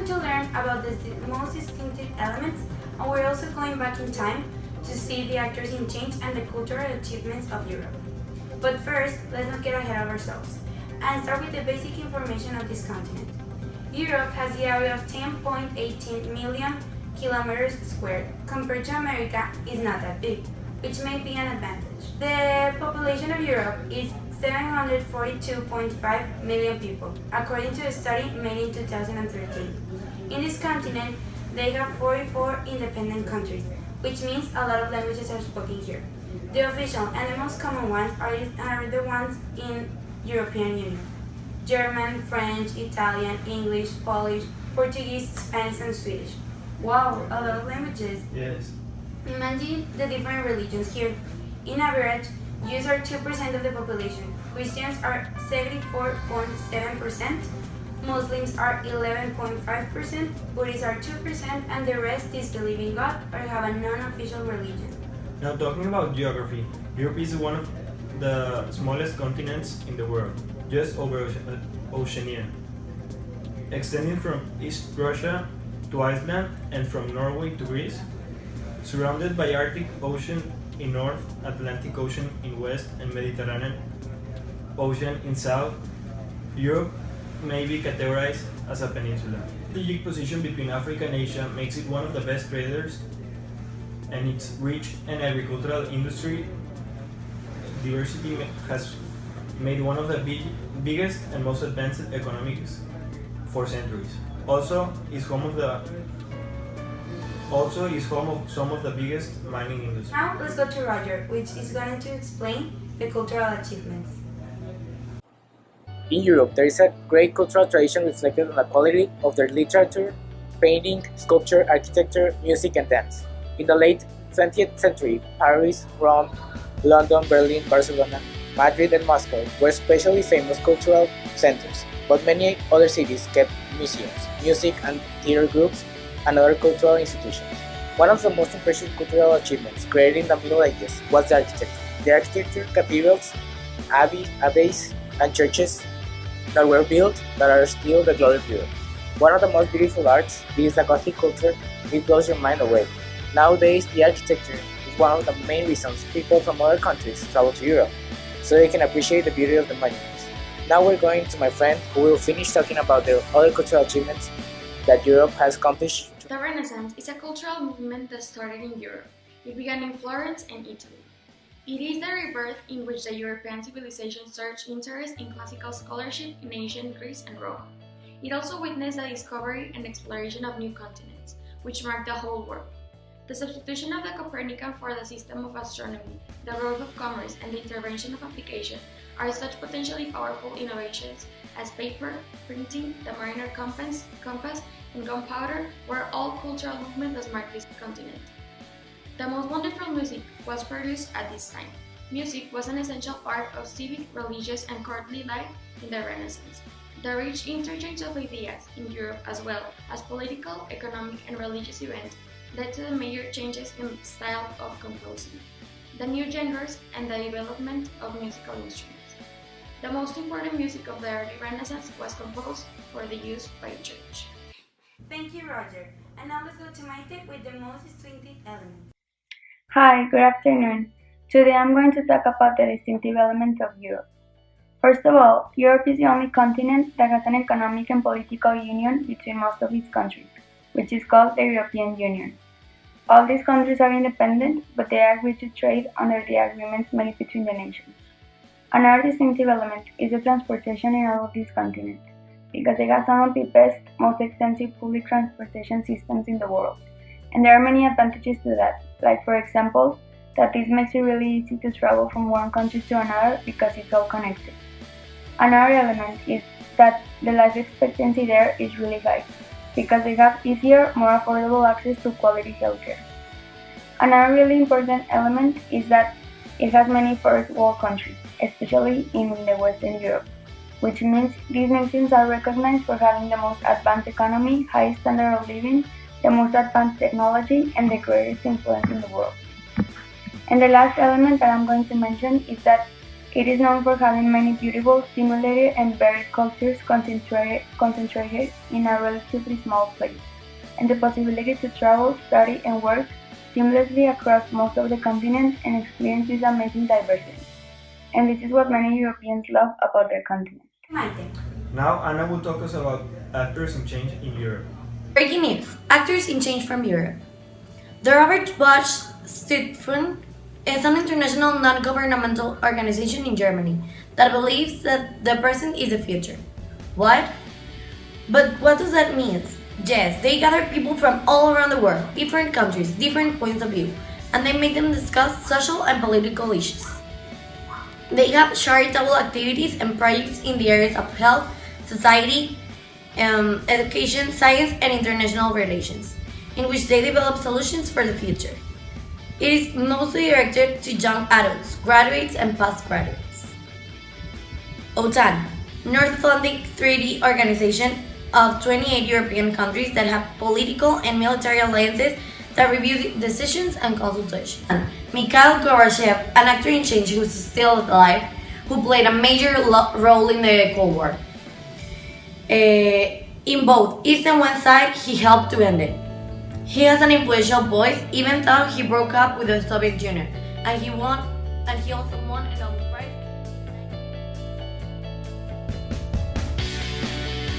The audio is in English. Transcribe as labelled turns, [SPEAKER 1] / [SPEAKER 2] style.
[SPEAKER 1] going to learn about the most distinctive elements, and we're also going back in time to see the actors in change and the cultural achievements of Europe. But first, let's not get ahead of ourselves and start with the basic information of this continent. Europe has the area of 10.18 million kilometers squared. Compared to America, is not that big, which may be an advantage. The population of Europe is 742.5 million people, according to a study made in 2013. In this continent, they have 44 independent countries, which means a lot of languages are spoken here. The official and the most common ones are the ones in European Union: German, French, Italian, English, Polish, Portuguese, Spanish, and Swedish. Wow, a lot of languages.
[SPEAKER 2] Yes.
[SPEAKER 1] Imagine the different religions here. In average, Jews are 2% of the population, Christians are 74.7%, Muslims are 11.5%, Buddhists are 2%, and the rest is believe in God or have a non-official religion.
[SPEAKER 2] Now talking about geography, Europe is one of the smallest continents in the world, just over Oceania, extending from East Russia to Iceland and from Norway to Greece, surrounded by Arctic Ocean in north, Atlantic Ocean in west, and Mediterranean Ocean in south. Europe may be categorized as a peninsula. The strategic position between Africa and Asia makes it one of the best traders, and its rich and agricultural industry diversity has made one of the biggest and most advanced economies for centuries. Also is home of some of the biggest mining industries.
[SPEAKER 1] Now let's go to Roger, which is going to explain the cultural achievements.
[SPEAKER 3] In Europe, there is a great cultural tradition reflected on the quality of their literature, painting, sculpture, architecture, music, and dance. In the late 20th century, Paris, Rome, London, Berlin, Barcelona, Madrid, and Moscow were especially famous cultural centers, but many other cities kept museums, music and theater groups, and other cultural institutions. One of the most impressive cultural achievements created in the Middle Ages was the architecture. The architecture, cathedrals, abbeys, and churches that were built that are still the glory of Europe. One of the most beautiful arts is the Gothic culture. It blows your mind away. Nowadays, the architecture is one of the main reasons people from other countries travel to Europe, so they can appreciate the beauty of the monuments. Now we're going to my friend who will finish talking about the other cultural achievements that Europe has accomplished.
[SPEAKER 4] The Renaissance is a cultural movement that started in Europe. It began in Florence and Italy. It is the rebirth in which the European civilization surged interest in classical scholarship in ancient Greece and Rome. It also witnessed the discovery and exploration of new continents, which marked the whole world. The substitution of the Copernican for the system of astronomy, the growth of commerce, and the intervention of application are such potentially powerful innovations as paper, printing, the mariner compass, and gunpowder were all cultural movements that marked this continent. The most wonderful music was produced at this time. Music was an essential part of civic, religious, and courtly life in the Renaissance. The rich interchange of ideas in Europe, as well as political, economic, and religious events, led to the major changes in style of composing, the new genres, and the development of musical instruments. The most important music of the early Renaissance was composed for the use by the church.
[SPEAKER 1] Thank you, Roger. And now let's go to Maite with the most distinctive elements.
[SPEAKER 5] Hi, good afternoon. Today I'm going to talk about the distinctive elements of Europe. First of all, Europe is the only continent that has an economic and political union between most of its countries, which is called the European Union. All these countries are independent, but they agree to trade under the agreements made between the nations. Another distinctive element is the transportation in all of these continents, because they have some of the best, most extensive public transportation systems in the world. And there are many advantages to that, like for example, that this makes it really easy to travel from one country to another because it's all connected. Another element is that the life expectancy there is really high, because they have easier, more affordable access to quality healthcare. Another really important element is that it has many first world countries, especially in the Western Europe, which means these nations are recognized for having the most advanced economy, highest standard of living, the most advanced technology, and the greatest influence in the world. And the last element that I'm going to mention is that It is known for having many beautiful, stimulating, and varied cultures concentrated in a relatively small place, and the possibility to travel, study, and work seamlessly across most of the continent and experience this amazing diversity. And this is what many Europeans love about their continent.
[SPEAKER 1] Maite.
[SPEAKER 2] Now Anna will talk us about actors in change in Europe.
[SPEAKER 6] Breaking news: actors in change from Europe. The Robert Bosch Stiftung is an international non-governmental organization in Germany that believes that the present is the future. What? But what does that mean? Yes, they gather people from all around the world, different countries, different points of view, and they make them discuss social and political issues. They have charitable activities and projects in the areas of health, society, education, science, and international relations, in which they develop solutions for the future. It is mostly directed to young adults, graduates, and postgraduates. OTAN, North Atlantic Treaty Organization of 28 European countries that have political and military alliances that review decisions and consultations. Mikhail Gorbachev, an actor in change who is still alive, who played a major role in the Cold War. In both East and West side, he helped to end it. He has an influential voice, even though he broke up with the Soviet Union, and he also won a Nobel